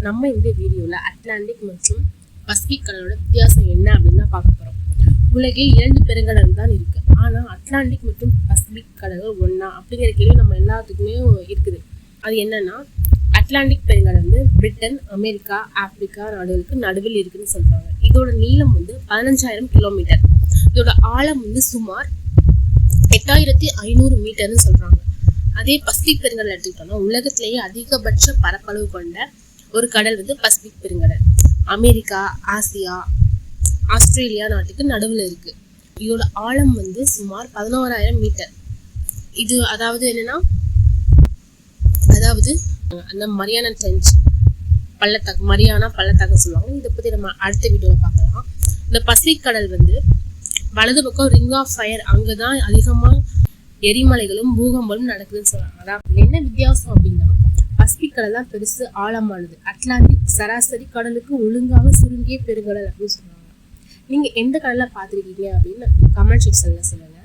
நம்ம இந்த வீடியோவில் அட்லாண்டிக் மற்றும் பசிபிக் கடலோட வித்தியாசம் என்ன அப்படின்னு தான் பார்க்க போகிறோம். உலகில் 2 பெருங்கடல் தான் இருக்குது. ஆனால் அட்லாண்டிக் மற்றும் பசிபிக் கடல்கள் ஒன்றா அப்படிங்கிற கேள்வி நம்ம எல்லாத்துக்குமே இருக்குது. அது என்னன்னா, அட்லாண்டிக் பெருங்கடல் வந்து பிரிட்டன், அமெரிக்கா, ஆப்பிரிக்கா நாடுகளுக்கு நடுவில் இருக்குன்னு சொல்கிறாங்க. இதோட நீளம் வந்து 15,000 கிலோமீட்டர். இதோட ஆழம் வந்து சுமார் 8,500 மீட்டர்னு சொல்கிறாங்க. அதே பசிபிக் பெருங்கடல் எடுத்துக்கிட்டோம்னா, உலகத்திலேயே அதிகபட்ச பரப்பளவு கொண்ட ஒரு கடல் வந்து பசிபிக் பெருங்கடல். அமெரிக்கா, ஆசியா, ஆஸ்திரேலியா நாட்டுக்கு நடுவில் இருக்கு. இதோட ஆழம் வந்து சுமார் 11,000 மீட்டர். இது அதாவது என்னன்னா, அந்த மரியானா ட்ரென்ச் பள்ளத்தாக்கு, மரியானா பள்ளத்தாக்கு சொல்லுவாங்க. இதை பத்தி நம்ம அடுத்த வீடியோல பார்க்கலாம். இந்த பசிபிக் கடல் வந்து வலது பக்கம் ரிங் ஆஃப் ஃபயர், அங்கதான் அதிகமா எரிமலைகளும் பூகம்பங்களும் நடக்குதுன்னு சொல்றாங்க. அதாவது என்ன வித்தியாசம் அப்படின்னா, பசிபிக் கடல் தான் பெருசு, ஆழமானது. அட்லாண்டிக் சராசரி கடலுக்கு ஒழுங்காக சுருங்கிய பெருங்கடல் அப்படின்னு சொல்றாங்க. நீங்க எந்த கடலை பார்த்துருக்கீங்க அப்படின்னு கமெண்ட் செக்ஷன்ல சொல்லுங்க.